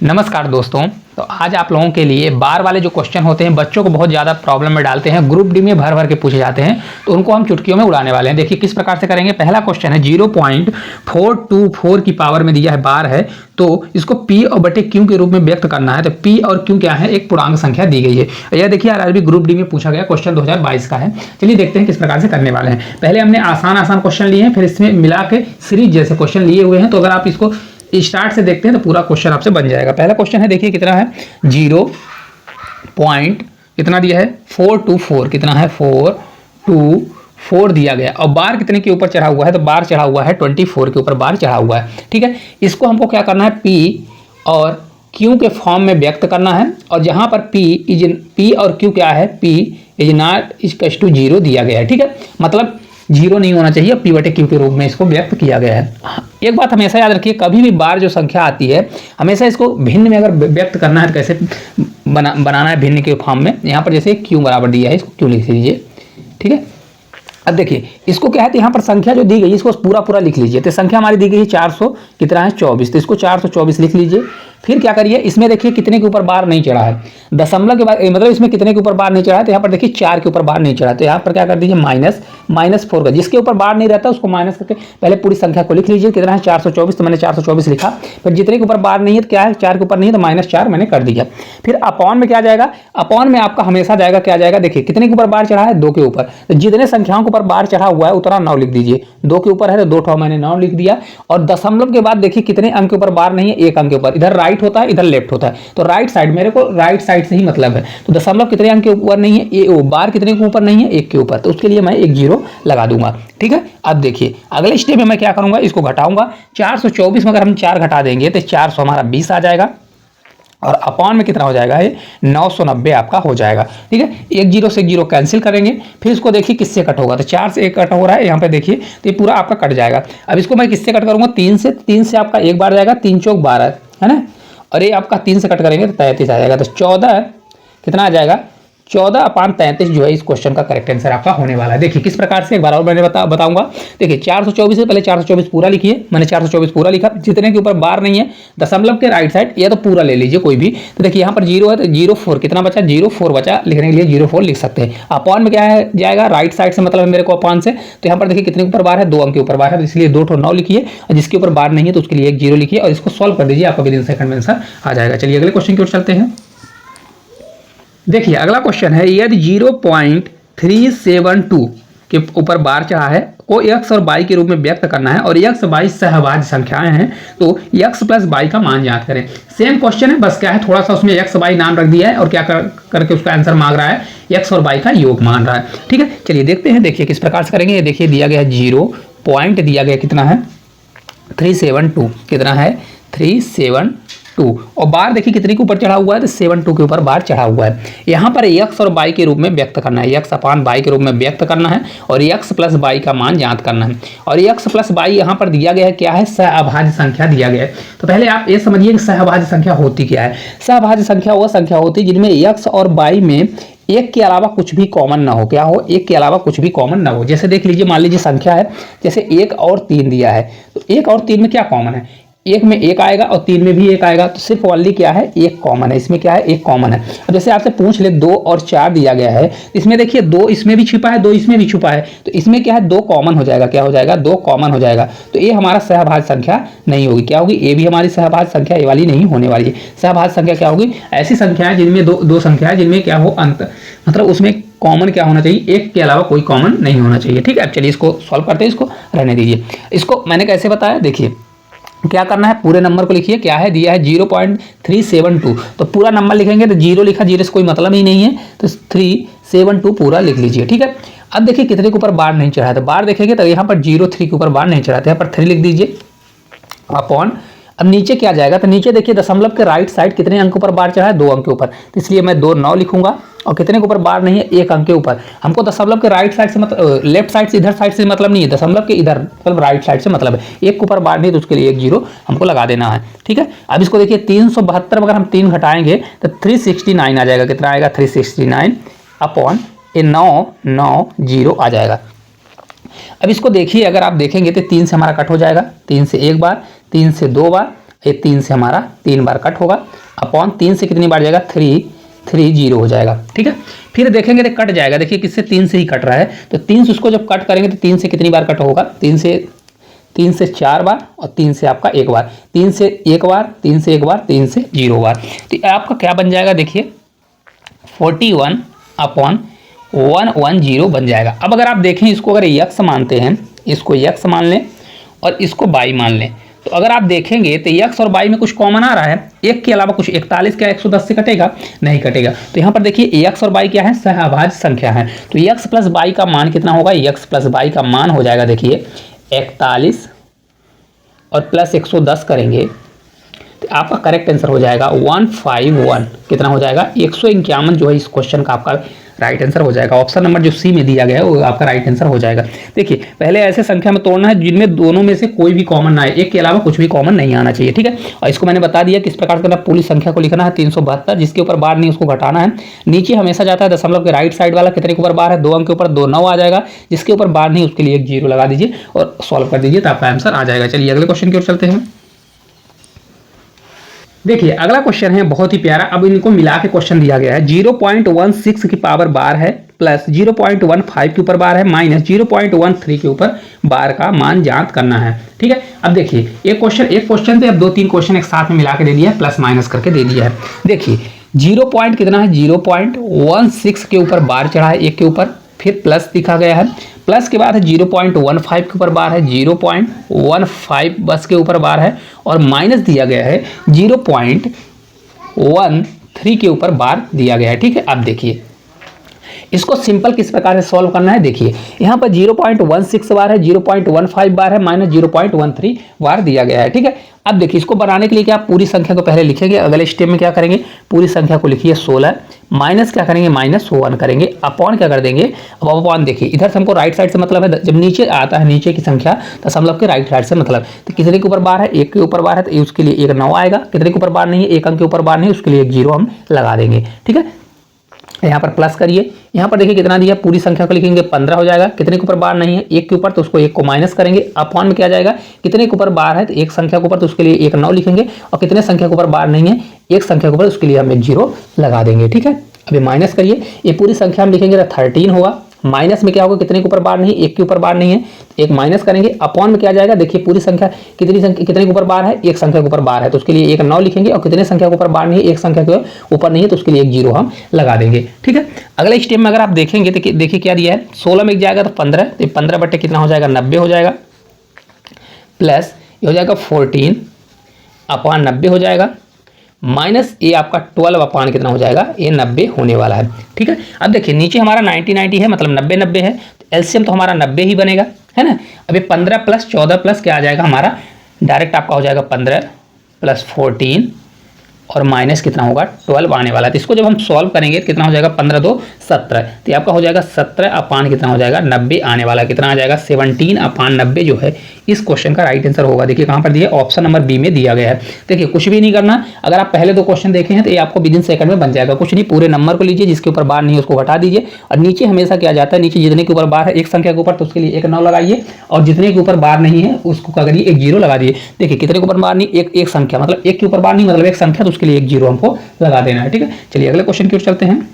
नमस्कार दोस्तों। तो आज आप लोगों के लिए बार वाले जो क्वेश्चन होते हैं बच्चों को बहुत ज़्यादा प्रॉब्लम में डालते हैं, ग्रुप डी में भर भर के पूछे जाते हैं, तो उनको हम चुटकियों में उड़ाने वाले हैं। देखिए किस प्रकार से करेंगे। पहला क्वेश्चन है 0.424 की पावर में दिया है बार है, तो इसको पी और बटे क्यू के रूप में व्यक्त करना है। तो पी और क्यू क्या है, एक पूर्णांक संख्या दी गई है। यह देखिए आज भी ग्रुप डी में पूछा गया क्वेश्चन 2022 का है। चलिए देखते हैं किस प्रकार से करने वाले हैं। पहले हमने आसान क्वेश्चन लिए हैं, फिर इसमें मिला के सीरीज जैसे क्वेश्चन लिए हुए हैं। तो अगर आप इसको स्टार्ट से देखते हैं तो पूरा क्वेश्चन आपसे बन जाएगा। पहला क्वेश्चन है, देखिए कितना है 0 पॉइंट कितना दिया है 424, कितना है 424 दिया गया और बार कितने के ऊपर चढ़ा हुआ है, तो बार चढ़ा हुआ है 24 के ऊपर बार चढ़ा हुआ है। ठीक है, इसको हमको क्या करना है, पी और क्यू के फॉर्म में व्यक्त करना है। और जहां पर पी और क्यू क्या है, P is not equal to 0 दिया गया है। ठीक है, मतलब 0 नहीं होना चाहिए, पी बटे क्यू के रूप में इसको व्यक्त किया गया है। एक बात हमेशा याद रखिए, कभी भी बार जो संख्या आती है हमेशा इसको भिन्न में अगर व्यक्त करना है तो कैसे बनाना है, भिन्न के फॉर्म में। यहाँ पर जैसे क्यू बराबर दिया है, इसको क्यू लिख लीजिए। ठीक है, अब देखिए इसको क्या है, तो यहाँ पर संख्या जो दी गई इसको पूरा लिख लीजिए। तो संख्या हमारी दी गई है 400 कितना है 24, तो इसको 424 लिख लीजिए। फिर क्या करिए, इसमें देखिए कितने के ऊपर बार नहीं चढ़ा है, दशमलव के बाद मतलब इसमें कितने के ऊपर बार नहीं चढ़ा है, तो यहाँ पर देखिए 4 के ऊपर बार नहीं चढ़ा। तो यहाँ पर क्या कर दीजिए -4 का, जिसके ऊपर बार नहीं रहता उसको माइनस करके पहले पूरी संख्या को लिख लीजिए। कितना है 424, तो मैंने 424 लिखा। फिर जितने के ऊपर बार नहीं है तो क्या है, 4 के ऊपर नहीं है तो -4 मैंने कर दिया। फिर अपॉन में क्या जाएगा, अपॉन में आपका हमेशा जाएगा क्या जाएगा, देखिए कितने के ऊपर बार चढ़ा है 2 के ऊपर, तो जितने संख्याओं के ऊपर बार चढ़ा हुआ है उतना 9 लिख दीजिए। 2 के ऊपर है तो 2 ठो मैंने 9 लिख दिया। और दशमलव के बाद देखिए कितने अंक के ऊपर बार नहीं है, 1 अंक के ऊपर, इधर राइट होता है इधर लेफ्ट होता है, तो राइट साइड, मेरे को राइट साइड से ही मतलब है। तो दशमलव कितने अंक के ऊपर नहीं है, बार कितने के ऊपर नहीं है, 1 के ऊपर, तो उसके लिए मैं एक 0 लगा दूंगा। ठीक है, अब देखिए अगले स्टेप में मैं क्या करूंगा, इसको घटाऊंगा। 424 में अगर हम 4 घटा देंगे तो 400 हमारा 20 आ जाएगा और अपॉन में कितना हो जाएगा, ये 990 आपका हो जाएगा। ठीक है, एक 0 से 0 कैंसिल करेंगे। फिर इसको देखिए किससे कट होगा, तो 4 से 1 कट हो रहा है यहाँ पे देखिए, तो ये पूरा आपका कट जाएगा। अब इसको मैं किससे कट करूंगा, 3 से। 3 से आपका एक बार जाएगा, 3 चौक 12 है ना, और ये आपका 3 से कट करेंगे तो 33 आ जाएगा। तो 14 कितना आ जाएगा, 14/33 जो है इस क्वेश्चन का करेक्ट आंसर आपका होने वाला है। देखिए किस प्रकार से, एक बार और मैंने बताऊंगा। देखिए 424 से पहले 424 पूरा लिखिए, मैंने 424 पूरा लिखा। जितने के ऊपर बार नहीं है दशमलव के राइट साइड, या तो पूरा ले लीजिए कोई भी। तो देखिए यहाँ पर 0 है तो 04 कितना बचा, 04 बचा, लिखने के लिए 04 लिख सकते हैं। अपॉन में क्या है जाएगा, राइट साइड से मतलब मेरे को अपॉन से, तो यहाँ पर देखिए कितने के ऊपर बार है, 2 अंक के ऊपर बार है, तो इसलिए 2 ठो 9 लिखिए, और जिसके ऊपर बार नहीं है तो उसके लिए एक 0 लिखिए और इसको सॉल्व कर दीजिए, आपका विदिन सेकंड में आंसर आ जाएगा। चलिए अगले क्वेश्चन की ओर चलते हैं। देखिए अगला क्वेश्चन है, यदि 0.372 के ऊपर बार चढ़ा है को x और y के रूप में व्यक्त करना है और x y सहभाज्य संख्याएं हैं, तो x प्लस y का मान ज्ञात करें। सेम क्वेश्चन है, बस क्या है थोड़ा सा उसमें x y नाम रख दिया है और क्या करके उसका आंसर मांग रहा है, x और y का योग मान रहा है। ठीक है, चलिए देखते हैं। देखिए किस प्रकार से करेंगे, देखिए दिया गया है 0 पॉइंट दिया गया कितना है 372, कितना है 372, और बार देखिए कितने के ऊपर चढ़ा हुआ है, तो 72 के ऊपर बार चढ़ा हुआ है। यहाँ पर x और y के रूप में व्यक्त करना है, x अपान y के रूप में व्यक्त करना है और x प्लस y का मान ज्ञात करना है। और x प्लस y यहाँ पर दिया गया है क्या है, सहअभाज्य संख्या दिया गया है। तो पहले आप ये समझिए कि सहअभाज्य संख्या होती क्या है। सहअभाज्य संख्या वह संख्या होती है जिनमें x और y में एक के अलावा कुछ भी कॉमन ना हो। क्या हो, एक के अलावा कुछ भी कॉमन ना हो। जैसे देख लीजिए, मान लीजिए संख्या है जैसे 1 और 3 दिया है, तो 1 और 3 में क्या कॉमन है, 1 में 1 आएगा और 3 में भी 1 आएगा, तो सिर्फ ओनली क्या है, 1 कॉमन है। इसमें क्या है, 1 कॉमन है। अब जैसे आपसे पूछ ले 2 और 4 दिया गया है, इसमें देखिए 2 इसमें भी छिपा है, 2 इसमें भी छुपा है, तो इसमें क्या है 2 कॉमन हो जाएगा। क्या हो जाएगा, 2 कॉमन हो जाएगा। तो ये हमारा सहभाज्य संख्या नहीं होगी। क्या होगी, ये भी हमारी सहभाज्य संख्या ये वाली नहीं होने वाली है। सहभाज्य संख्या क्या होगी, ऐसी संख्याएं जिनमें दो संख्याएं जिनमें क्या हो अंत, मतलब उसमें कॉमन क्या होना चाहिए, 1 के अलावा कोई कॉमन नहीं होना चाहिए। ठीक है, अब चलिए इसको सॉल्व करते हैं, इसको रहने दीजिए। इसको मैंने कैसे बताया, देखिए क्या करना है, पूरे नंबर को लिखिए। क्या है दिया है 0.372, तो पूरा नंबर लिखेंगे तो 0 लिखा, 0 से कोई मतलब ही नहीं है, तो 372 पूरा लिख लीजिए। ठीक है, अब देखिए कितने के ऊपर बार नहीं चढ़ा है, तो बार देखेंगे तो यहाँ पर 03 के ऊपर बार नहीं चढ़ा, तो यहाँ पर 3 लिख दीजिए अपॉन। अब नीचे क्या जाएगा, तो नीचे देखिए दशमलव के राइट साइड कितने अंक ऊपर बार चढ़ा है, 2 अंक के ऊपर, तो इसलिए मैं 2 9 लिखूंगा। और कितने के ऊपर बार नहीं है, 1 अंक के ऊपर। हमको दशमलव के राइट साइड से मतलब लेफ्ट साइड से, इधर साइड से मतलब नहीं है, दशमलव के इधर मतलब राइट साइड से मतलब है। 1 के ऊपर बार नहीं तो उसके लिए एक 0 हमको लगा देना है। ठीक है, अब इसको देखिए 372 में अगर हम 3 घटाएंगे तो 369 आ जाएगा। कितना आएगा, 369 अपॉन ये 990 आ जाएगा। अब इसको देखिए, अगर आप देखेंगे तो 3 से हमारा कट हो जाएगा, 3 से 1 बार, 3 से 2 बार ये 3 से हमारा 3 बार कट होगा, अपॉन 3 से कितनी बार जाएगा 3, 3 0 हो जाएगा। ठीक है, फिर देखेंगे तो कट जाएगा, देखिए किससे 3 से ही कट रहा है, तो 3 से उसको जब कट करेंगे तो 3 से कितनी बार कट होगा, 3 से 4 बार और 3 से आपका 1 बार, 3 से 1 बार, 3 से 1 बार, 3 से 0 बार। तो आपका क्या बन जाएगा, देखिए 41 अपॉन 110 बन जाएगा। अब अगर आप देखें इसको अगर यक्स मानते हैं, इसको यक्स मान लें और इसको बाई मान लें, तो अगर आप देखेंगे तो यक्स और बाई में कुछ कॉमन आ रहा है, एक के अलावा कुछ 41 क्या 110 से कटेगा, नहीं कटेगा। तो यहाँ पर देखिए यक्स और बाई क्या है, सहअभाज्य संख्या है, तो यक्स प्लस बाई का मान कितना होगा, यक्स प्लस बाई का मान हो जाएगा देखिए 41 और प्लस 110 करेंगे तो आपका करेक्ट आंसर हो जाएगा 151, कितना हो जाएगा 151 जो है इस क्वेश्चन का आपका राइट आंसर हो जाएगा। ऑप्शन नंबर जो सी में दिया गया है वो आपका राइट आंसर हो जाएगा। देखिए पहले ऐसे संख्या में तोड़ना है जिनमें दोनों में से कोई भी कॉमन ना आए, एक के अलावा कुछ भी कॉमन नहीं आना चाहिए। ठीक है, और इसको मैंने बता दिया किस प्रकार से पूरी संख्या को लिखना है, 372 जिसके ऊपर बार नहीं उसको घटाना है, नीचे हमेशा जाता है दशमलव के राइट साइड वाला कितने के ऊपर बार है, 2 अंक के ऊपर 2 9 आ जाएगा, जिसके ऊपर बार नहीं उसके लिए एक 0 लगा दीजिए और सॉल्व कर दीजिए तो आपका आंसर आ जाएगा। चलिए अगले क्वेश्चन की ओर चलते हैं। देखिए अगला क्वेश्चन है बहुत ही प्यारा, अब इनको मिला के क्वेश्चन दिया गया है, 0.16 की पावर बार है प्लस 0.15 के ऊपर बार है माइनस 0.13 के ऊपर बार का मान ज्ञात करना है। ठीक है, अब देखिए एक क्वेश्चन थे, अब 2-3 क्वेश्चन एक साथ में मिला के दे दिया है, प्लस माइनस करके दे दिया है। देखिए 0 पॉइंट कितना है, 0.16 के ऊपर बार चढ़ा है एक के ऊपर, फिर प्लस दिखा गया है, प्लस के बाद है 0.15 के ऊपर बार है, 0.15 बस के ऊपर बार है, और माइनस दिया गया है 0.13 के ऊपर बार दिया गया है। ठीक है, अब देखिए इसको सिंपल किस प्रकार से सॉल्व करना है, देखिए यहाँ पर 0.16 बार है, 0.15 बार है, माइनस 0.13 बार दिया गया है। ठीक है, अब देखिए इसको बनाने के लिए क्या पूरी संख्या को पहले लिखेंगे, अगले स्टेप में क्या करेंगे, पूरी संख्या को लिखिए 16 माइनस क्या करेंगे -1 करेंगे, अपॉन क्या कर देंगे, अब अपॉन देखिए इधर से हमको राइट साइड से मतलब है, जब नीचे आता है नीचे की संख्या दशमलव के राइट साइड से मतलब, तो कितने के ऊपर बार है, 1 के ऊपर बार है तो उसके लिए 1 9 आएगा, कितने के ऊपर बार नहीं है, 1 अंक के ऊपर बार नहीं उसके लिए 1 0 हम लगा देंगे। ठीक है, यहाँ पर प्लस करिए, यहाँ पर देखिए कितना दिया, पूरी संख्या को लिखेंगे 15 हो जाएगा, कितने के ऊपर बार नहीं है 1 के ऊपर तो उसको 1 को माइनस करेंगे, अपॉन में क्या जाएगा, कितने के ऊपर बार है तो एक संख्या के ऊपर तो उसके लिए 1 9 लिखेंगे, और कितने संख्या के ऊपर बार नहीं है एक संख्या के ऊपर उसके लिए हम 1 0 लगा देंगे। ठीक है, अभी माइनस करिए, ये पूरी संख्या हम लिखेंगे तो 13 होगा, माइनस में क्या होगा, कितने के ऊपर बार नहीं, 1 के ऊपर बार नहीं है, एक माइनस करेंगे, अपॉन में क्या जाएगा, देखिए पूरी संख्या कितने के ऊपर बार है, एक संख्या के ऊपर बार है तो उसके लिए 1 9 लिखेंगे, और कितने संख्या के ऊपर बार नहीं है एक संख्या के ऊपर नहीं है तो उसके लिए 1 0 हम लगा देंगे। ठीक है, अगले स्टेप में अगर आप देखेंगे तो देखिए क्या दिया है, 16 में जाएगा तो 15, तो 15 बटे कितना हो जाएगा 90 हो जाएगा, प्लस ये हो जाएगा 14 अपॉन 90 हो जाएगा, माइनस ये आपका 12 अपॉन कितना हो जाएगा, ये 90 होने वाला है। ठीक है, अब देखिए नीचे हमारा 90 90 है मतलब 90 90 है, तो एलसीएम तो हमारा 90 ही बनेगा, है ना। अभी 15 प्लस 14 प्लस क्या आ जाएगा हमारा, डायरेक्ट आपका हो जाएगा 15 प्लस 14 और माइनस कितना होगा 12 आने वाला है। तो इसको जब हम सॉल्व करेंगे तो कितना हो जाएगा 15 2 17, तो आपका हो जाएगा 17 अपान कितना हो जाएगा 90 आने वाला है, कितना आ जाएगा 17 अपान 90 जो है इस क्वेश्चन का राइट आंसर होगा। देखिए कहाँ पर दिया, ऑप्शन नंबर बी में दिया गया है। देखिए कुछ भी नहीं करना, अगर आप पहले 2 क्वेश्चन देखे हैं तो ये आपको विदिन सेकंड में बन जाएगा। कुछ नहीं, पूरे नंबर को लीजिए, जिसके ऊपर बार नहीं है उसको हटा दीजिए, और नीचे हमेशा क्या जाता है, नीचे जितने के ऊपर बार है एक संख्या के ऊपर तो उसके लिए 1 9 लगाइए, और जितने के ऊपर बार नहीं है उसको क्या करिए 1 0 लगा दिए। देखिए कितने के ऊपर बार नहीं, एक संख्या मतलब 1 के ऊपर बार नहीं मतलब एक संख्या, तो उसके लिए 1 0 हमको लगा देना है। ठीक है, चलिए अगले क्वेश्चन की ओर चलते हैं।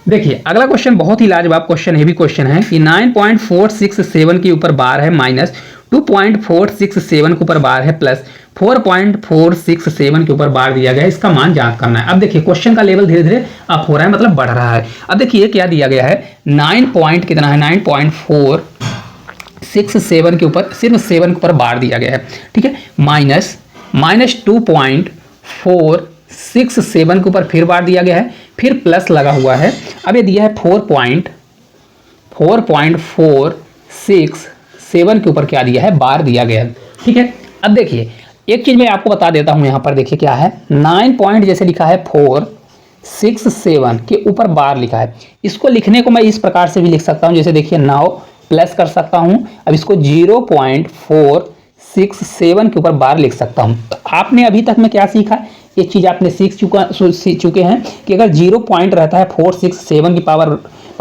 देखिए अगला क्वेश्चन बहुत ही लाजवाब क्वेश्चन, हेवी क्वेश्चन है कि 9.467 के ऊपर बार है माइनस 2.467 के ऊपर बार है प्लस 4.467 के ऊपर बार दिया गया है, इसका मान ज्ञात करना है। अब देखिए क्वेश्चन का लेवल धीरे धीरे अप हो रहा है, मतलब बढ़ रहा है। अब देखिए क्या दिया गया है, 9.467 के ऊपर सिर्फ 7 के ऊपर बार दिया गया है। ठीक है, माइनस 2.467 के ऊपर फिर बार दिया गया है, फिर प्लस लगा हुआ है। अब ये दिया है 4.467 के ऊपर क्या दिया है, बार दिया गया है। ठीक है, अब देखिए एक चीज मैं आपको बता देता हूं, यहां पर देखिए क्या है, 9 पॉइंट जैसे लिखा है 467 के ऊपर बार लिखा है, इसको लिखने को मैं इस प्रकार से भी लिख सकता हूं, जैसे देखिए 9 प्लस कर सकता हूं, अब इसको 0.467 के ऊपर बार लिख सकता हूं। तो आपने अभी तक में क्या सीखा, एक चीज आपने सीख चुके हैं कि अगर 0 पॉइंट रहता है 467 की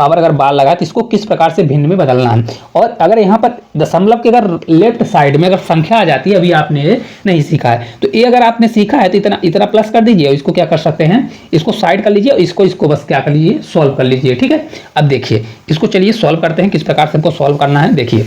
पावर अगर बार लगा तो इसको किस प्रकार से भिन्न में बदलना है। और अगर यहाँ पर दशमलव के अगर लेफ्ट साइड में अगर संख्या आ जाती है, अभी आपने नहीं सीखा है तो ये अगर आपने सीखा है तो इतना इतना प्लस कर दीजिए, इसको क्या कर सकते हैं, इसको साइड कर लीजिए और इसको बस क्या कर लीजिए, सॉल्व कर लीजिए। ठीक है, अब देखिए इसको चलिए सॉल्व करते हैं, किस प्रकार से हमको सॉल्व करना है। देखिए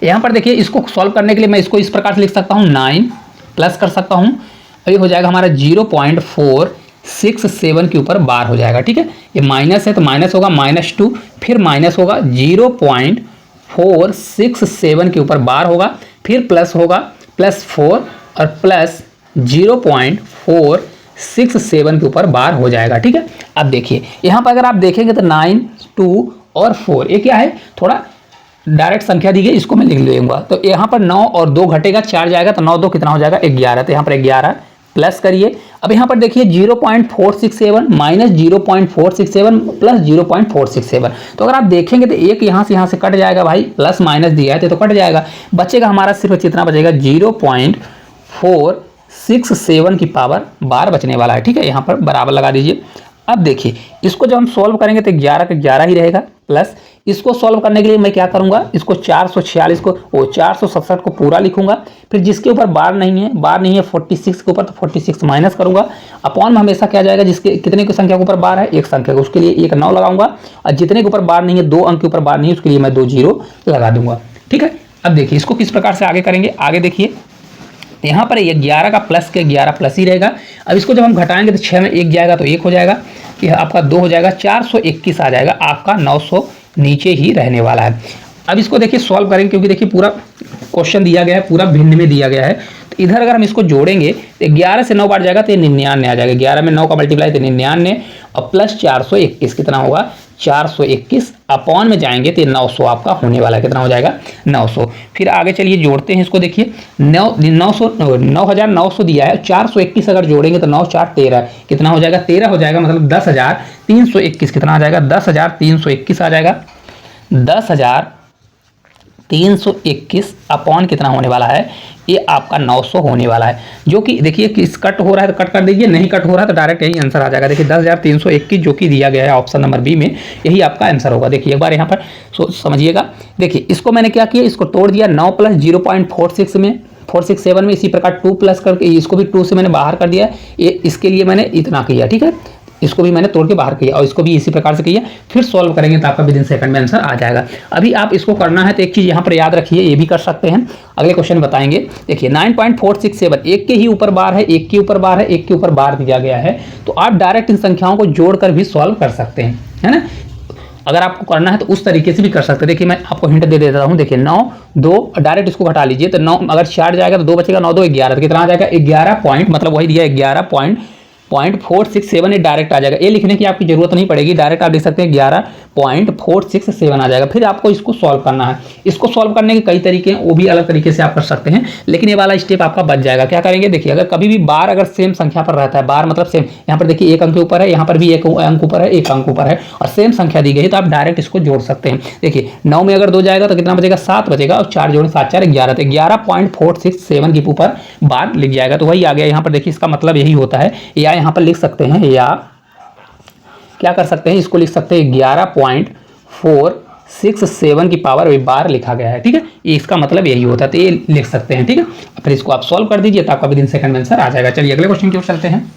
यहाँ पर देखिए, इसको सॉल्व करने के लिए मैं इसको इस प्रकार से लिख सकता हूँ, 9 प्लस कर सकता हूँ, ये हो जाएगा हमारा 0.467 के ऊपर बार हो जाएगा। ठीक है, ये माइनस है तो माइनस होगा -2, फिर माइनस होगा 0.467 के ऊपर बार होगा, फिर प्लस होगा +4 और प्लस 0.467 के ऊपर बार हो जाएगा। ठीक है, अब देखिए यहाँ पर अगर आप देखेंगे तो 9, 2 और 4 ये क्या है, थोड़ा डायरेक्ट संख्या दी गई, इसको मैं लिख लूंगा। तो यहाँ पर 9 और 2 घटेगा, 4 जाएगा तो 9 2 कितना हो जाएगा, 11। तो यहाँ पर 11 प्लस करिए। अब यहाँ पर देखिए 0.467 माइनस 0.467 प्लस 0.467, तो अगर आप देखेंगे तो एक यहाँ से कट जाएगा भाई, प्लस माइनस दिया है तो कट जाएगा, बचेगा हमारा सिर्फ कितना बचेगा, 0.467 की पावर बार बचने वाला है। ठीक है, यहाँ पर बराबर लगा दीजिए। अब देखिए इसको जब हम सॉल्व करेंगे तो 11 का 11 ही रहेगा, प्लस इसको सॉल्व करने के लिए मैं क्या करूंगा, इसको 446 को 467 को पूरा लिखूंगा, फिर जिसके ऊपर बार नहीं है 46 के ऊपर तो 46 माइनस करूंगा, अपॉन में हमेशा क्या जाएगा, जिसके कितने की संख्या के ऊपर बार है, एक संख्या का, उसके लिए एक 9 लगाऊंगा, और जितने के ऊपर बार नहीं है, 2 अंक के ऊपर बार नहीं है, उसके लिए मैं 2 0 लगा दूंगा। ठीक है, अब देखिए इसको किस प्रकार से आगे करेंगे, आगे देखिए यहाँ पर ये 11 का प्लस के 11 प्लस ही रहेगा। अब इसको जब हम घटाएंगे तो 6 में 1 जाएगा तो 1 हो जाएगा, यह आपका 2 हो जाएगा, 421 आ जाएगा, आपका 900 नीचे ही रहने वाला है। अब इसको देखिए सॉल्व करेंगे, क्योंकि देखिए पूरा क्वेश्चन दिया गया है, पूरा भिन्न में दिया गया है, तो इधर अगर हम इसको जोड़ेंगे तो 11 से 9 बार जाएगा तो ये 99 आ जाएगा, 11 में 9 का मल्टीप्लाई तो 99 और प्लस 421 कितना होगा, 421 अपॉन में जाएंगे तो 900 आपका होने वाला है, कितना हो जाएगा, 900। फिर आगे चलिए जोड़ते हैं इसको, देखिए 9900 दिया है, 421 अगर जोड़ेंगे तो 9 4 13 कितना हो जाएगा, 13 हो जाएगा, मतलब 10,321 कितना आ जाएगा, 10,321 आ जाएगा, 10,321 अपॉन कितना होने वाला है, ये आपका 900 होने वाला है। जो कि देखिए किस कट हो रहा है तो कट कर दीजिए, नहीं कट हो रहा है तो डायरेक्ट यही आंसर आ जाएगा। देखिए 10,321 जो कि दिया गया है ऑप्शन नंबर बी में, यही आपका आंसर होगा। देखिए एक बार यहाँ पर समझिएगा, देखिए इसको मैंने क्या किया, इसको तोड़ दिया, 9 प्लस 0.467 में, इसी प्रकार 2 प्लस करके इसको भी 2 से मैंने बाहर कर दिया, ये इसके लिए मैंने इतना किया। ठीक है, इसको भी मैंने तोड़ के बाहर किया और इसको भी इसी प्रकार से किया, फिर सॉल्व करेंगे तो आपका विदिन सेकंड में आंसर आ जाएगा। अभी आप इसको करना है तो एक चीज़ यहाँ पर याद रखिए, ये भी कर सकते हैं, अगले क्वेश्चन बताएंगे। देखिए 9.467 एक के ही ऊपर बार है, एक के ऊपर बार है, एक के ऊपर बार दिया गया है, तो आप डायरेक्ट इन संख्याओं को जोड़कर भी सॉल्व कर सकते हैं, है ना। अगर आपको करना है तो उस तरीके से भी कर सकते हैं। देखिए मैं आपको हिंट दे देता हूँ, देखिए 9 2 डायरेक्ट इसको घटा लीजिए तो 9 अगर 4 जाएगा तो 2 बचेगा, 9 2 11 तो कितना आ जाएगा, 11 पॉइंट, मतलब वही दिया 11.467 डायरेक्ट आ जाएगा। ये लिखने की आपकी जरूरत नहीं पड़ेगी, डायरेक्ट आप लिख सकते हैं 11.467 आ जाएगा। फिर आपको इसको सॉल्व करना है, इसको सॉल्व करने के कई तरीके हैं, वो भी अलग तरीके से आप कर सकते हैं, लेकिन ये वाला स्टेप आपका बच जाएगा। क्या करेंगे, देखिए अगर कभी भी बार अगर सेम संख्या पर रहता है, बार मतलब सेम, यहाँ पर देखिए एक अंक के ऊपर है, यहाँ पर भी एक अंक ऊपर है, एक अंक ऊपर है और सेम संख्या दी गई है, तो आप डायरेक्ट इसको जोड़ सकते हैं। देखिए 9 में अगर 2 जाएगा तो कितना बचेगा, 7 बचेगा, और 4 जोड़े 7 4 11, तो 11.467 के ऊपर बार लिख जाएगा, तो वही आ गया। यहाँ पर देखिए इसका मतलब यही होता है, या यहाँ पर लिख सकते हैं, या क्या कर सकते हैं, इसको लिख सकते हैं 11.467 की पावर बार लिखा गया है। ठीक है, ये इसका मतलब यही होता है, तो ये लिख सकते हैं। ठीक है, फिर इसको आप सॉल्व कर दीजिए तो आपका विदिन सेकंड में आंसर आ जाएगा। चलिए अगले क्वेश्चन की ओर चलते हैं।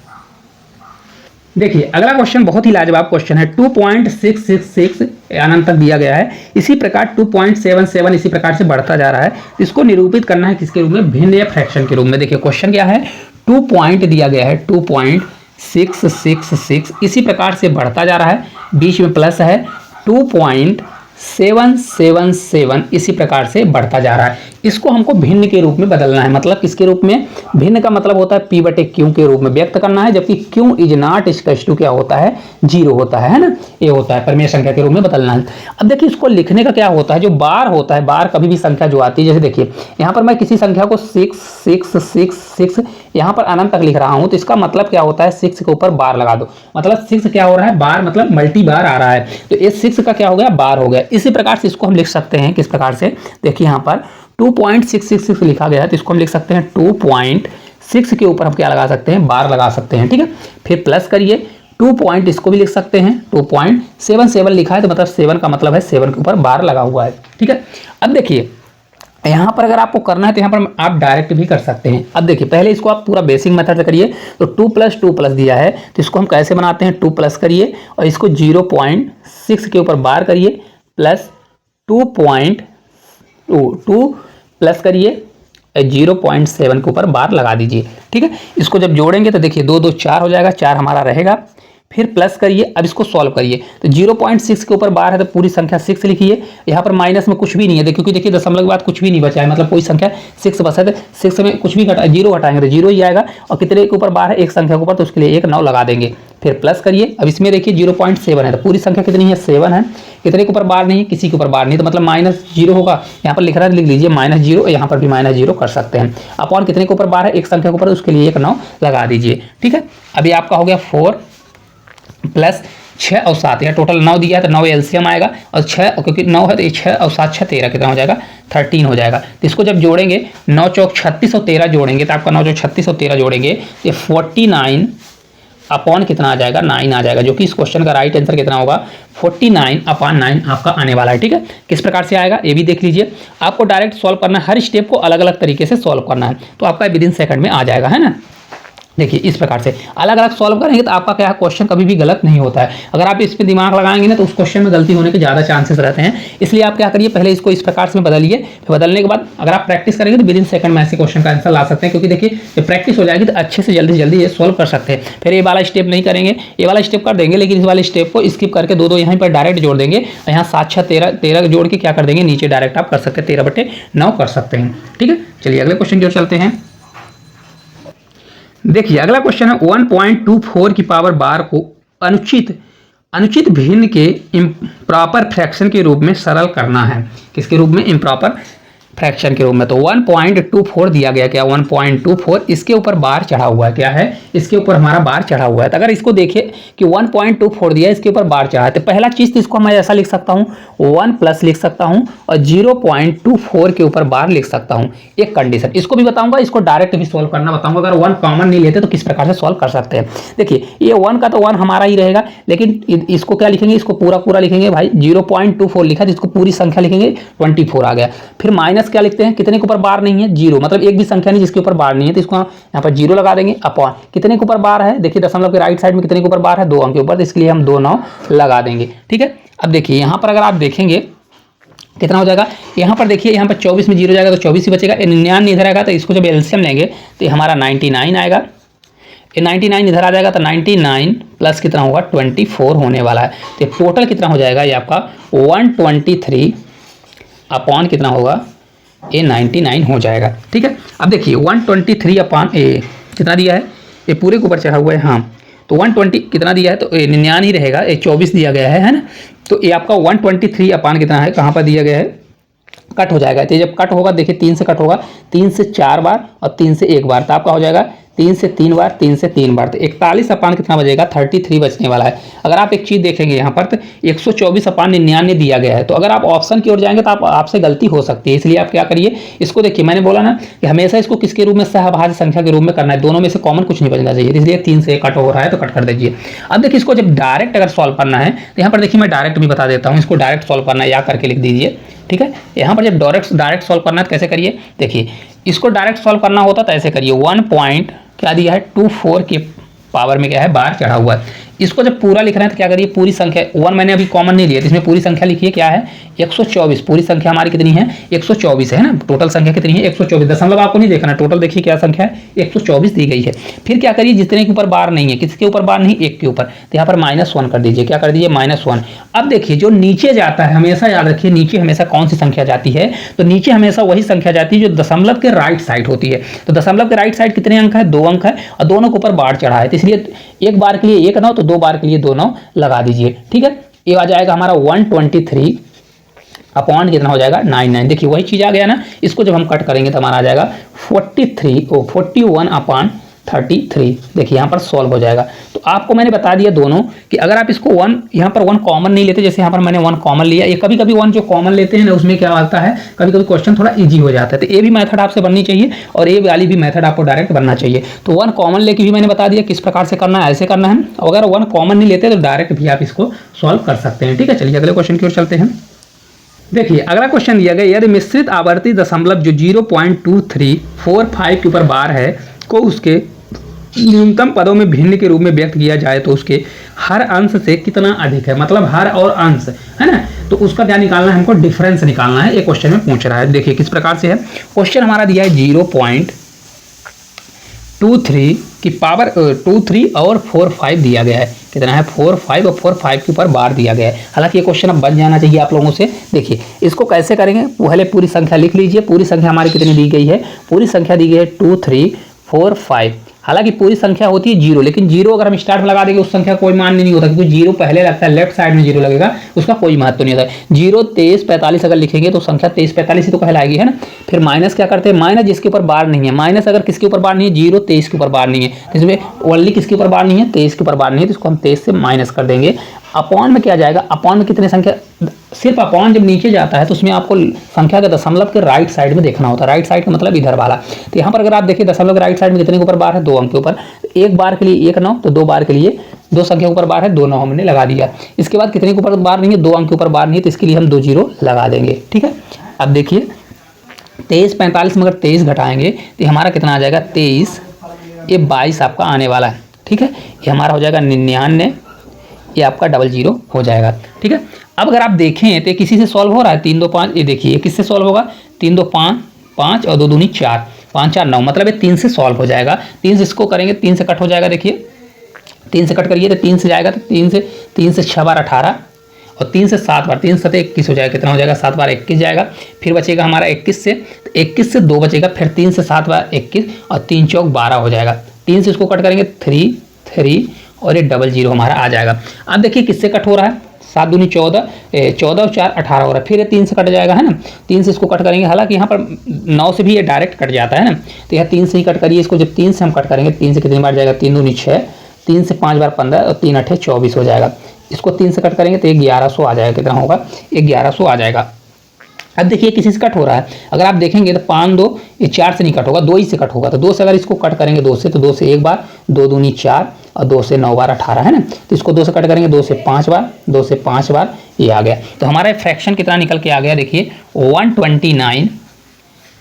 देखिए अगला क्वेश्चन बहुत ही लाजवाब क्वेश्चन है, 2.666 अनंत तक दिया गया है, इसी प्रकार 2.77 इसी प्रकार से बढ़ता जा रहा है। इसको निरूपित करना है किसके रूप में, भिन्न या फ्रैक्शन के रूप में। देखिए क्वेश्चन क्या है, 2 पॉइंट दिया गया है, 2.666 इसी प्रकार से बढ़ता जा रहा है, बीच में प्लस है, 2.777 इसी प्रकार से बढ़ता जा रहा है। इसको हमको भिन्न के रूप में बदलना है, मतलब किसके रूप में, भिन्न का मतलब होता है P/Q के रूप में व्यक्त करना है, जबकि Q is not equals to क्या होता है, 0 होता है ना, ये होता है, परिमेय संख्या के रूप में बदलना है। अब देखिए इसको लिखने का क्या होता है, जो बार होता है, बार कभी भी संख्या जो आती है, जैसे देखिए यहाँ पर मैं किसी संख्या को 6 यहाँ पर अनंत तक लिख रहा हूँ, तो इसका मतलब क्या होता है, 6 के ऊपर बार लगा दो, मतलब 6 क्या हो रहा है, बार मतलब मल्टी बार आ रहा है, तो ये 6 का क्या हो गया, बार हो गया। इसी प्रकार से इसको हम लिख सकते हैं, किस प्रकार से, देखिए यहाँ पर 2.666 लिखा गया है, तो इसको हम लिख सकते हैं 2.6 के ऊपर हम क्या लगा सकते हैं, बार लगा सकते हैं। ठीक है, फिर प्लस करिए, 2 पॉइंट इसको भी लिख सकते हैं, 2.77 लिखा है तो मतलब 7 का मतलब है 7 के ऊपर बार लगा हुआ है। ठीक है, अब देखिए यहाँ पर अगर आपको करना है तो यहाँ पर आप डायरेक्ट भी कर सकते हैं। अब देखिए पहले इसको आप पूरा बेसिक मेथड से करिए। तो 2 + 2 प्लस दिया है तो इसको हम कैसे बनाते हैं, 2 प्लस करिए और इसको 0.6 के ऊपर बार करिए प्लस 2 प्लस करिए 0.7 के ऊपर बार लगा दीजिए। ठीक है, इसको जब जोड़ेंगे तो देखिए 2 2 4 हो जाएगा, 4 हमारा रहेगा, फिर प्लस करिए। अब इसको सॉल्व करिए तो 0.6 के ऊपर बार है तो पूरी संख्या 6 लिखिए। यहाँ पर माइनस में कुछ भी नहीं है क्योंकि देखिए दशमलव के बाद कुछ भी नहीं बचा है, मतलब कोई संख्या 6 बचा है तो 6 में कुछ भी घटा 0 घटाएंगे तो 0 ही आएगा। और कितने के ऊपर बार है, एक संख्या के ऊपर, तो उसके लिए एक 9 लगा देंगे। फिर प्लस करिए। अब इसमें देखिए 0.7 है तो पूरी संख्या कितनी है, 7 है। कितने के ऊपर बार नहीं है, किसी के ऊपर बार नहीं, तो मतलब -0 होगा। यहाँ पर लिख रहा है लिख लीजिए -0, यहाँ पर भी -0 कर सकते हैं। अपॉन कितने के ऊपर बार है, एक संख्या के ऊपर, उसके लिए एक 9 लगा दीजिए। ठीक है, अभी आपका हो गया 4 प्लस 6 और 7, या टोटल 9 दिया है तो 9 एलसीएम आएगा और 6 क्योंकि 9 है तो 6 और 7 6 13 कितना हो जाएगा, 13 हो जाएगा। तो इसको जब जोड़ेंगे 9 चौक 36 और 13 जोड़ेंगे तो आपका 9 चौक 36 और 13 जोड़ेंगे ये 49 अपॉन कितना आ जाएगा, 9 आ जाएगा, जो कि इस क्वेश्चन का राइट आंसर कितना होगा, 49/9 आपका आने वाला है। ठीक है, किस प्रकार से आएगा ये भी देख लीजिए। आपको डायरेक्ट सॉल्व करना है, हर स्टेप को अलग अलग तरीके से सॉल्व करना है तो आपका विदिन सेकंड में आ जाएगा, है ना। देखिए इस प्रकार से अलग अलग सॉल्व करेंगे तो आपका क्या क्वेश्चन कभी भी गलत नहीं होता है। अगर आप इस पे दिमाग लगाएंगे ना तो उस क्वेश्चन में गलती होने के ज़्यादा चांसेस रहते हैं। इसलिए आप क्या करिए, पहले इसको इस प्रकार से बदलिए, फिर बदलने के बाद अगर आप प्रैक्टिस करेंगे तो विदिन सेकंड में ऐसे क्वेश्चन का आंसर ला सकते हैं। क्योंकि देखिए जब प्रैक्टिस हो जाएगी तो अच्छे से जल्दी जल्दी ये सॉल्व कर सकते हैं। फिर ये वाला स्टेप नहीं करेंगे, ये वाला स्टेप कर देंगे, लेकिन इस वाले स्टेप को स्किप करके दो यहाँ पर डायरेक्ट जोड़ देंगे। यहाँ 7 6 13 जोड़ के क्या कर देंगे, नीचे डायरेक्ट आप कर सकते हैं, 13/9 कर सकते हैं। ठीक है, चलिए अगले क्वेश्चन की ओर चलते हैं। देखिए अगला क्वेश्चन है 1.24 की पावर बार को अनुचित भिन्न के इम्प्रॉपर फ्रैक्शन के रूप में सरल करना है। किसके रूप में, इम्प्रॉपर फ्रैक्शन के रूप में। तो 1.24 दिया गया, क्या 1.24, इसके ऊपर बार चढ़ा हुआ है, क्या है, इसके ऊपर हमारा बार चढ़ा हुआ है। तो अगर इसको देखिए कि 1.24 दिया है, इसके ऊपर बार चढ़ा है, तो पहला चीज तो इसको मैं ऐसा लिख सकता हूँ 1 प्लस लिख सकता हूँ और 0.24 के ऊपर बार लिख सकता हूँ। एक कंडीशन इसको भी बताऊंगा, इसको डायरेक्ट भी सॉल्व करना बताऊंगा। अगर 1 कॉमन नहीं लेते तो किस प्रकार से सॉल्व कर सकते हैं। देखिए ये 1 का तो 1 हमारा ही रहेगा, लेकिन इसको क्या लिखेंगे, इसको पूरा लिखेंगे भाई। 0.24 लिखा तो इसको पूरी संख्या लिखेंगे, 24 आ गया। फिर माइनस क्या लिखते हैं, कितने के ऊपर बार नहीं है, 0, मतलब एक भी संख्या नहीं जिसके ऊपर बार नहीं है, तो इसको यहाँ पर 0 लगा देंगे। अपॉन कितने के ऊपर बार है, देखिए दशमलव के राइट साइड में कितने के ऊपर बार है, 2 अंक के ऊपर, तो इसके लिए हम 2 9 लगा देंगे। ठीक है, अब देखिए यहाँ पर अगर आप देखेंगे कितना हो जाएगा, यहाँ पर देखिए यहाँ पर 24 में 0 जाएगा तो 24 ही बचेगा। 99 इधर आएगा तो इसको जब एलसीएम लेंगे तो हमारा 99 आएगा। 99 इधर आ जाएगा तो 99 प्लस कितना होगा, 24 होने वाला है। तो टोटल कितना हो जाएगा, ये आपका 123 अपॉन कितना होगा, ये 99 हो जाएगा। ठीक है, अब देखिए 123 अपॉन ए कितना दिया है, ये पूरे के ऊपर चढ़ा हुआ है, हाँ, तो 120 कितना दिया है, तो 99 ही रहेगा, ये 24 दिया गया है ना। तो ये आपका 123 अपॉन कितना है, कहाँ पर दिया गया है, कट हो जाएगा। तो जब कट होगा देखिए 3 से कट होगा, 3 से 4 बार और 3 से 1 बार, तो आपका हो जाएगा 3 से 3 बार, 3 से 3 बार, तो 41 अपॉन कितना बचेगा, 33 बचने वाला है। अगर आप एक चीज़ देखेंगे यहाँ पर तो 124/99 दिया गया है। तो अगर आप ऑप्शन की ओर जाएंगे तो आपसे गलती हो सकती है, इसलिए आप क्या करिए, इसको देखिए मैंने बोला ना कि हमेशा इसको किसके रूप में, सहभाज्य संख्या के रूप में करना है, दोनों में से कॉमन कुछ नहीं बचना चाहिए, इसलिए 3 से कट हो रहा है तो कट कर दीजिए। अब देखिए इसको जब डायरेक्ट अगर सॉल्व करना है तो यहाँ पर देखिए मैं डायरेक्ट भी बता देता हूँ, इसको डायरेक्ट सॉल्व करना है या करके लिख दीजिए। ठीक है, यहाँ पर जब डायरेक्ट सॉल्व करना है तो कैसे करिए, देखिए इसको डायरेक्ट सॉल्व करना होता तो ऐसे करिए, 1 क्या दिया है, 24 के पावर में क्या है, बार चढ़ा हुआ है। इसको जब पूरा लिख रहे हैं तो क्या करिए, पूरी संख्या 1 मैंने अभी कॉमन नहीं लिया, तो इसमें पूरी संख्या लिखिए, क्या है 124, पूरी संख्या हमारी कितनी है 124 है ना। टोटल संख्या कितनी है 124, दशमलव आपको नहीं देखना, टोटल देखिए क्या संख्या है 124 दी गई है। फिर क्या करिए, जितने के ऊपर बार नहीं है, किसके ऊपर बार नहीं, 1 के ऊपर, तो यहाँ पर -1 कर दीजिए, क्या कर दीजिए -1। अब देखिए जो नीचे जाता है, हमेशा याद रखिए नीचे हमेशा कौन सी संख्या जाती है, तो नीचे हमेशा वही संख्या जाती है जो दशमलव के राइट साइड होती है। तो दशमलव के राइट साइड कितने अंक है, 2 अंक है, और दोनों के ऊपर बार चढ़ा है, तो इसलिए एक बार के लिए 1 9 तो 2 बार के लिए 2 9 लगा दीजिए। ठीक है, ये आ जाएगा हमारा 123 अपॉन कितना हो जाएगा 99। देखिए वही चीज आ गया ना, इसको जब हम कट करेंगे तो हमारा आ जाएगा 41 अपॉन 33। देखिए यहाँ पर सॉल्व हो जाएगा। तो आपको मैंने बता दिया दोनों कि अगर आप इसको वन, यहाँ पर वन कॉमन नहीं लेते, जैसे यहाँ पर मैंने वन कॉमन लिया, ये कभी कभी वन जो कॉमन लेते हैं ना उसमें क्या होता है, कभी कभी क्वेश्चन थोड़ा इजी हो जाता है। तो ये भी मेथड आपसे बननी चाहिए और ये वाली भी मेथड आपको डायरेक्ट बनना चाहिए। तो वन कॉमन लेके भी मैंने बता दिया किस प्रकार से करना है, ऐसे करना है। अगर वन कॉमन नहीं लेते तो डायरेक्ट भी आप इसको सॉल्व कर सकते हैं। ठीक है, चलिए अगले क्वेश्चन की ओर चलते हैं। देखिए अगला क्वेश्चन दिया गया, यदि मिश्रित आवर्ती दशमलव जो 0.2345 के ऊपर बार है को उसके न्यूनतम पदों में भिन्न के रूप में व्यक्त किया जाए तो उसके हर अंश से कितना अधिक है, मतलब हर और अंश है ना, तो उसका क्या निकालना है, हमको डिफरेंस निकालना है। एक क्वेश्चन में पूछ रहा है। देखिए किस प्रकार से है, क्वेश्चन हमारा दिया है 0.23 की पावर 23 और 45 दिया गया है। कितना है, 45 और 45 के ऊपर बार दिया गया है। हालांकि ये क्वेश्चन अब बन जाना चाहिए आप लोगों से। देखिए इसको कैसे करेंगे, पहले पूरी संख्या लिख लीजिए। पूरी संख्या हमारी कितनी दी गई है, पूरी संख्या दी गई है 2 3 4 5। हालांकि पूरी संख्या होती है 0, लेकिन 0 अगर हम स्टार्ट में लगा देंगे उस संख्या कोई मान नहीं होता, क्योंकि 0 पहले लगता है, लेफ्ट साइड में 0 लगेगा, उसका कोई महत्व नहीं होता। 0 23 45 अगर लिखेंगे तो संख्या 23 45 ही तो कहलाएगी, है ना। फिर माइनस क्या करते हैं, माइनस जिसके ऊपर बार नहीं है, माइनस अगर किसके ऊपर बार नहीं है, 0 23 के ऊपर बार नहीं है, तो इसमें ओनली किसके ऊपर बार नहीं है, 23 के ऊपर बार नहीं है, तो इसको हम 23 से माइनस कर देंगे। अपॉन में क्या जाएगा, अपॉन में कितने संख्या, सिर्फ अपॉन जब नीचे जाता है तो उसमें आपको संख्या के दशमलव के राइट साइड में देखना होता है। राइट साइड का मतलब इधर वाला। तो यहाँ पर अगर आप देखिए दशमलव के राइट साइड में कितने के ऊपर बार है, 2 अंक के ऊपर। एक बार के लिए 1 9, तो 2 बार के लिए 2 संख्या के ऊपर बार है, 2 9 हमने लगा दिया। इसके बाद कितने के ऊपर बार नहीं है, 2 अंक के ऊपर बार नहीं है, तो इसके लिए हम 2 0 लगा देंगे। ठीक है, अब देखिए 23 45 में अगर 23 घटाएंगे तो हमारा कितना आ जाएगा, 23 ये 22 आपका आने वाला है। ठीक है, ये हमारा हो जाएगा 99, ये आपका 00 हो जाएगा। ठीक है, अब अगर आप देखें तो किसी से सॉल्व हो रहा है, 3 2 5, ये देखिए किससे सॉल्व होगा, 3 2 5 5 और 2 दूनी 4, 5 4 9, मतलब ये 3 से सॉल्व हो जाएगा। 3 से इसको करेंगे, 3 से कट हो जाएगा। देखिए 3 से कट करिए तो 3 से जाएगा, तो 3 से 6 बार 18 और 3 से 7 बार, 3 7 21 हो जाएगा। कितना हो जाएगा, 7 बार 21 जाएगा। फिर बचेगा हमारा 21 से, तो 21 से 2 बचेगा, फिर 3 से 7 बार 21 और 3 चौक 12 हो जाएगा। 3 से इसको कट करेंगे 3 3 और ये 00 हमारा आ जाएगा। अब देखिए किससे कट हो रहा है, 7 दूनी 14, 14 और 4 18 हो रहा है। फिर ये 3 से कट जाएगा, है ना। 3 से इसको कट करेंगे, हालांकि यहाँ पर 9 से भी ये डायरेक्ट कट जाता है ना, तो यह 3 से ही कट करिए इसको। जब 3 से हम कट करेंगे, 3 से कितनी बार जाएगा, 3 दूनी 6, 3 से 5 बार 15 और 3 8 24 हो जाएगा। इसको 3 से कट करेंगे तो 1100 आ जाएगा। कितना होगा, 1100 आ जाएगा। अब देखिए किसी से कट हो रहा है, अगर आप देखेंगे तो 5 2, ये 4 से नहीं कट होगा, 2 ही से कट होगा। तो 2 से अगर इसको कट करेंगे 2 से, तो 2 से 1 बार, 2 दूनी 4 और 2 से 9 बार 18, है ना। तो इसको 2 से कट करेंगे, 2 से 5 बार, 2 से 5 बार, ये आ गया। तो हमारा फ्रैक्शन कितना निकल के आ गया, देखिए 129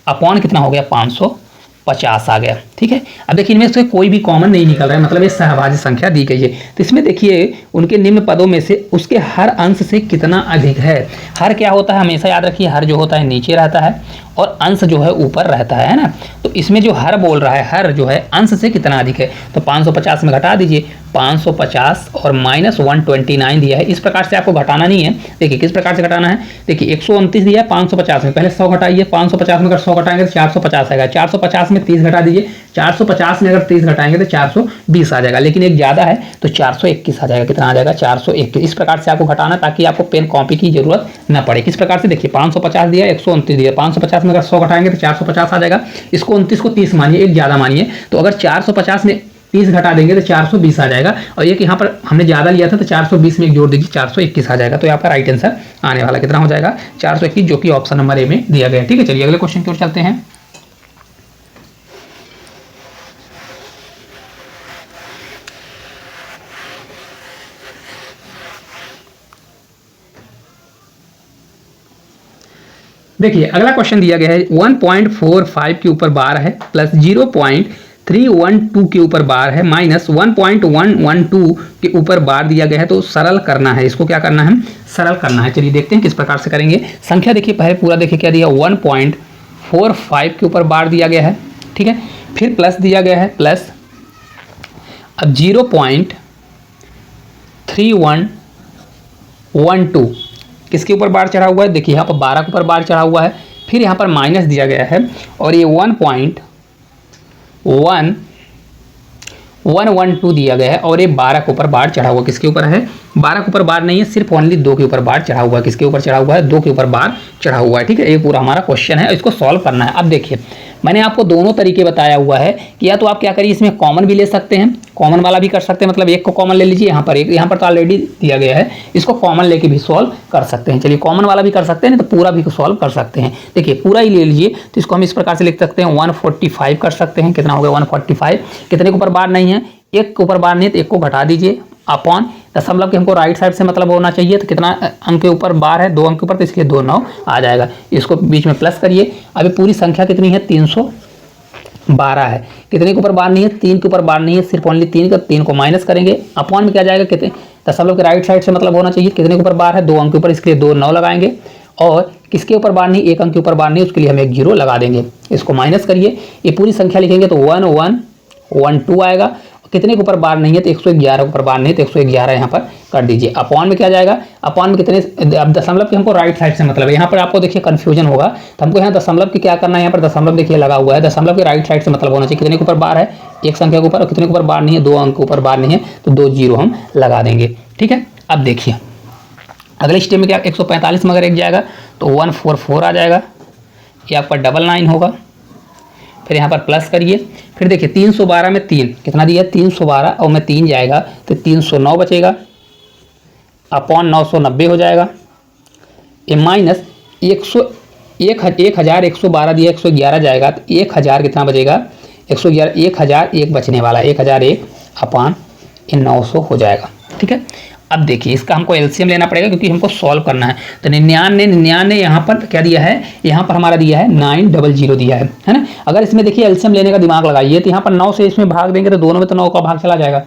अपॉन कितना हो गया, 550 आ गया। ठीक है, अब देखिए इनमें से कोई भी कॉमन नहीं निकल रहा है, मतलब ये सहभाज्य संख्या दी गई है। तो इसमें देखिए उनके निम्न पदों में से उसके हर अंश से कितना अधिक है। हर क्या होता है, हमेशा याद रखिए, हर जो होता है नीचे रहता है और अंश जो है ऊपर रहता है ना। तो इसमें जो हर बोल रहा है, हर जो है अंश से कितना अधिक है, तो 550 में घटा दीजिए, 550 और माइनस 129 दिया है। इस प्रकार से आपको घटाना नहीं है। देखिए किस प्रकार से घटाना है, देखिए 129 दिया है 550 में, पहले 100 घटाइए, 550 में अगर 100 घटाएंगे तो 450 आएगा। 450 में 30 घटा दीजिए, 450 में अगर 30 घटाएंगे तो 420 आ जाएगा, लेकिन एक ज़्यादा है तो 421 आ जाएगा। कितना आ जाएगा, 421। इस प्रकार से आपको घटाना, ताकि आपको पेन कॉपी की जरूरत ना पड़े। किस प्रकार से, देखिए 550 दिया, 129 दिया, 550 में अगर 100 घटाएंगे तो 450 आ जाएगा। इसको 29 को 30 मानिए, एक ज़्यादा मानिए, तो अगर 450 में 30 घटा देंगे तो 420 आ जाएगा। और एक यहाँ पर हमने ज़्यादा लिया था तो 420 में एक जोड़ दीजिए, 421 आ जाएगा। तो यहाँ पर राइट आंसर आने वाला कितना हो जाएगा, 421, जो कि ऑप्शन नंबर ए में दिया गया है। ठीक है, चलिए अगले क्वेश्चन की ओर चलते हैं। देखिए अगला क्वेश्चन दिया गया है 1.45 के ऊपर बार है, प्लस 0.312 के ऊपर बार है, माइनस 1.112 के ऊपर बार दिया गया है। तो सरल करना है, इसको क्या करना है, सरल करना है। चलिए देखते हैं किस प्रकार से करेंगे। संख्या देखिए पहले पूरा देखिए क्या दिया, 1.45 के ऊपर बार दिया गया है। ठीक है, फिर प्लस दिया गया है, प्लस अब 0.3112 किसके ऊपर बार चढ़ा हुआ है, देखिए यहाँ पर 12 के ऊपर बार चढ़ा हुआ है। फिर यहाँ पर माइनस दिया गया है और ये 1.1112 दिया गया है और ये 12 के ऊपर बार चढ़ा हुआ, किसके ऊपर है, 12 के ऊपर बार नहीं है, सिर्फ ओनली 2 के ऊपर बार चढ़ा हुआ है। किसके ऊपर चढ़ा हुआ है, 2 के ऊपर बार चढ़ा हुआ है। ठीक है, ये पूरा हमारा क्वेश्चन है, इसको सॉल्व करना है। अब देखिए मैंने आपको दोनों तरीके बताया हुआ है कि या तो आप क्या करिए, इसमें कॉमन भी ले सकते हैं, कॉमन वाला भी कर सकते हैं, मतलब एक को कॉमन ले लीजिए, यहाँ पर एक, यहाँ पर तो ऑलरेडी दिया गया है, इसको कॉमन लेके भी सॉल्व कर सकते हैं। चलिए कॉमन वाला भी कर सकते हैं, नहीं तो पूरा भी सॉल्व कर सकते हैं। देखिए पूरा ही ले लीजिए, तो इसको हम इस प्रकार से लिख सकते हैं 145 कर सकते हैं। कितना हो गया 145, कितने के ऊपर बार नहीं है, एक के ऊपर बार नहीं है तो एक को घटा दीजिए अपॉन दशमलव के हमको राइट साइड से मतलब होना चाहिए, तो कितना अंक के ऊपर बार है, 2 अंक के ऊपर, तो इसलिए 2 9 आ जाएगा। इसको बीच में प्लस करिए। अभी पूरी संख्या कितनी है 312 है, कितने के ऊपर बार नहीं है, 3 के ऊपर बार नहीं है, सिर्फ ओनली 3 का, 3 को माइनस करेंगे अपॉन में क्या जाएगा, कितने दशमलव के राइट साइड से मतलब होना चाहिए, कितने के ऊपर बार है, 2 अंक के ऊपर, इसके लिए 2 9 लगाएंगे, और किसके ऊपर बार नहीं, 1 अंक के ऊपर बार नहीं, उसके लिए हम 1 0 लगा देंगे। इसको माइनस करिए, ये पूरी संख्या लिखेंगे तो 1 1 1 2 आएगा। कितने के ऊपर बार नहीं है तो 111 के ऊपर बार नहीं है तो 111 यहाँ पर कर दीजिए। अपॉन में क्या जाएगा, अपॉन में कितने, अब दशमलव के हमको राइट साइड से मतलब है, यहाँ पर आपको देखिए कंफ्यूजन होगा, तो हमको यहाँ दशमलव की क्या करना है, यहाँ पर दशमलव देखिए लगा हुआ है, दशमलव के राइट साइड से मतलब होना चाहिए, कितने के ऊपर बार है, एक संख्या के ऊपर, और कितने के ऊपर बार नहीं है, 2 अंक के ऊपर बार नहीं है, तो 2 0 हम लगा देंगे। ठीक है, अब देखिए अगले स्टेप में क्या, 145 में अगर एक जाएगा तो 144 आ जाएगा, ये आपका 99 होगा। फिर यहाँ पर प्लस करिए, फिर देखिए 312 में 3 कितना दिया है, 312 और में 3 जाएगा तो 309 बचेगा, अपॉन 990 हो जाएगा, ये माइनस 1112 दिया, 111 जाएगा तो 1000 कितना बचेगा, 111 1001 बचने वाला, 1001 अपॉन 900 हो जाएगा। ठीक है, अब देखिए इसका हमको एलसीएम लेना पड़ेगा क्योंकि हमको सॉल्व करना है। तो 99 यहाँ पर क्या दिया है, यहाँ पर हमारा दिया है 900 दिया है ना। अगर इसमें देखिए एलसीएम लेने का दिमाग लगाइए तो यहाँ पर 9 से इसमें भाग देंगे तो दोनों में तो 9 का भाग चला जाएगा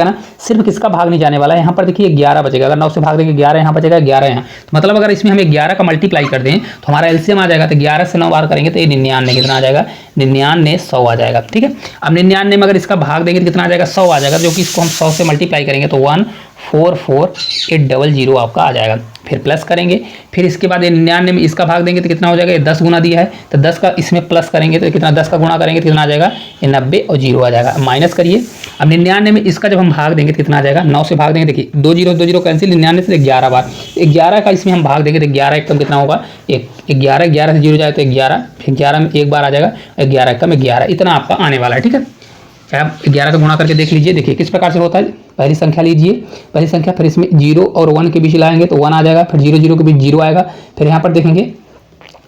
ना, सिर्फ किसका भाग नहीं जाने वाला है, यहाँ पर देखिए 11 बचेगा, अगर 9 से भाग देंगे 11 यहाँ बचेगा, 11 यहाँ, तो मतलब अगर इसमें हम 11 का मल्टीप्लाई कर दें तो हमारा एलसीएम आ जाएगा, तो 11 से 9 बार करेंगे तो ये 99 कितना आ जाएगा, 99 100 आ जाएगा। ठीक है, अब 99 में अगर इसका भाग देंगे तो कितना आ जाएगा, 100 आ जाएगा, जो कि इसको हम 100 से मल्टीप्लाई करेंगे तो 144800 आपका आ जाएगा। फिर प्लस करेंगे, फिर इसके बाद 99 में इसका भाग देंगे तो कितना हो जाएगा, ये 10 गुना दिया है तो 10 का इसमें प्लस करेंगे तो कितना, 10 का गुणा करेंगे तो कितना आ जाएगा, ये 90 और 0 आ जाएगा। माइनस करिए, अब 99 में इसका जब हम भाग देंगे तो कितना आ जाएगा, 9 से भाग देंगे, देखिए 2 0 कैंसिल, 99 से 11 बार, 11 का इसमें हम भाग देंगे तो 11 एक कम कितना होगा, 11 से 0 जाए तो 11, फिर 11 में एक बार आ जाएगा, 11 एक कम 11, इतना आपका आने वाला है। ठीक है, आप 11 का गुणा करके देख लीजिए, देखिए किस प्रकार से होता है। पहली संख्या लीजिए, पहली संख्या, फिर इसमें 0 और 1 के बीच लाएंगे तो 1 आ जाएगा, फिर 0 0 के बीच 0 आएगा, फिर यहाँ पर देखेंगे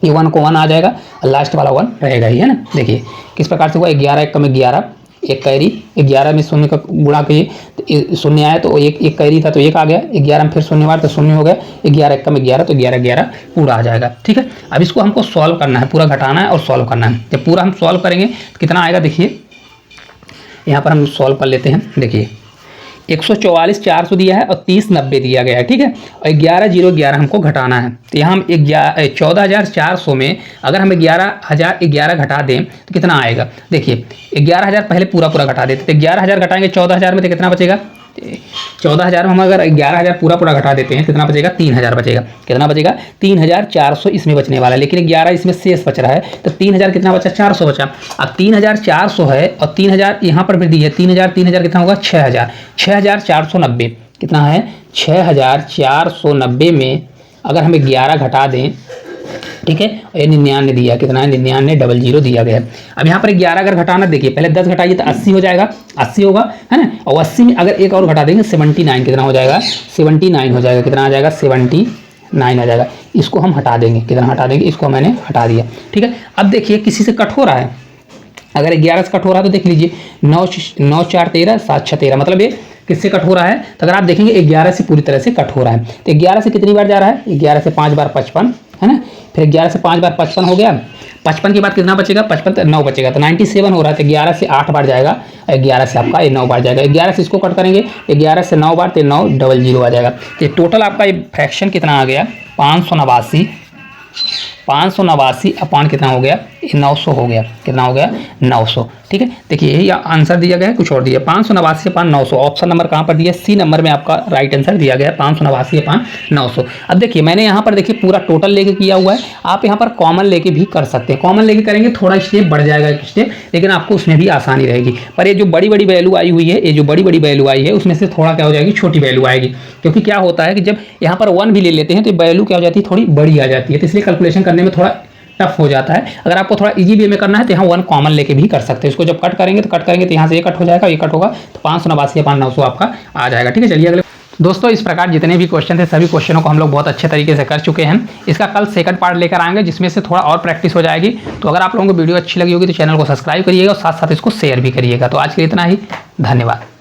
ये 1 को 1 आ जाएगा और लास्ट वाला 1 रहेगा ही, है ना। देखिए किस प्रकार से हुआ, 11 एक कम 11, एक कैरी, 11 में शून्य का गुणा किए तो शून्य आया तो एक कैरी था तो 1 आ गया, 11 में फिर शून्य बार तो शून्य हो गया, 11 एक कम 11 तो 11 पूरा आ जाएगा। ठीक है, अब इसको हमको सॉल्व करना है, पूरा घटाना है और सॉल्व करना है। जब पूरा हम सॉल्व करेंगे तो कितना आएगा, देखिए यहाँ पर हम सॉल्व कर लेते हैं। देखिए 144 400 दिया है और 30 90 दिया गया है। ठीक है, और 11 0 11 हमको घटाना है, तो यहाँ हम 14400 में अगर हम 11 घटा दें तो कितना आएगा, देखिए 11000 पहले पूरा घटा देते, तो 11000 घटाएंगे 14000 में तो कितना बचेगा, 14000 में हम अगर 11000 पूरा घटा देते हैं कितना बचेगा, 3000 बचेगा, कितना बचेगा 3400 इसमें बचने वाला है, लेकिन 11 इसमें शेष बच रहा है तो 3000 कितना बचा, 400 बचा। अब 3400 है और 3000 यहाँ पर भी दी है, 3000 कितना होगा, 6490 कितना है, 6490 में अगर हम 11 घटा दें, ठीक है, ये 99 दिया, कितना है 9900 दिया गया है। अब यहाँ पर 11 अगर घटाना, देखिए पहले 10 घटाइए तो 80 हो जाएगा, 80 होगा, है ना, और 80 में अगर एक और घटा देंगे 79 कितना हो जाएगा, 79 हो जाएगा, कितना आ जाएगा 79 आ जाएगा। इसको हम हटा देंगे, कितना हटा देंगे, इसको मैंने हटा दिया। ठीक है, अब देखिए किसी से कट हो रहा है, अगर 11 से कट हो रहा है तो देख लीजिए 9 4 13 7 6 13, मतलब ये किससे कट हो रहा है, तो अगर आप देखेंगे 11 से पूरी तरह से कट हो रहा है। तो 11 से कितनी बार जा रहा है, 11 से 5 बार 55, है ना, फिर 11 से 5 बार 55 हो गया, 55 के बाद कितना बचेगा, 55 तो 9 बचेगा, तो 97 हो रहा है, तो 11 से 8 बार जाएगा, 11 से आपका ये 9 बार जाएगा, 11 से इसको कट करेंगे 11 से 9 बार तो 900 आ जाएगा। तो टोटल आपका ये फ्रैक्शन कितना आ गया, 589 अपॉन कितना हो गया, 900 हो गया, कितना हो गया 900। ठीक है, देखिए यही आंसर दिया गया है, कुछ और दिया, 589 अपॉन 900। ऑप्शन नंबर कहाँ पर दिया, सी नंबर में आपका राइट आंसर दिया गया है, 589 अपॉन 900। अब देखिए मैंने यहाँ पर देखिए पूरा टोटल लेके किया हुआ है, आप यहाँ पर कॉमन लेके भी कर सकते हैं, कॉमन लेके करेंगे थोड़ा स्टेप बढ़ जाएगा एक स्टेप, लेकिन आपको उसमें भी आसानी रहेगी। पर ये जो बड़ी वैल्यू आई हुई है, ये जो बड़ी वैल्यू आई है उसमें से थोड़ा क्या हो जाएगी, छोटी वैल्यू आएगी, क्योंकि क्या होता है कि जब यहाँ पर 1 भी ले लेते हैं तो वैल्यू क्या हो जाती है, थोड़ी बड़ी आ जाती है, तो इसलिए कैलकुलेशन करने में थोड़ा टफ हो जाता है। अगर आपको थोड़ा इजी वे में करना है तो यहाँ 1 कॉमन लेके भी कर सकते हैं। इसको जब कट करेंगे तो यहाँ से ये कट हो जाएगा, ये कट होगा तो 589 या 5900 आपका आ जाएगा। ठीक है, चलिए अगले। दोस्तों इस प्रकार जितने भी क्वेश्चन थे सभी क्वेश्चनों को हम लोग बहुत अच्छे तरीके से कर चुके हैं। इसका कल सेकंड पार्ट लेकर आएंगे जिसमें से थोड़ा और प्रैक्टिस हो जाएगी। तो अगर आप लोगों को वीडियो अच्छी लगी होगी तो चैनल को सब्सक्राइब करिएगा और साथ साथ इसको शेयर भी करिएगा। तो आज के लिए इतना ही, धन्यवाद।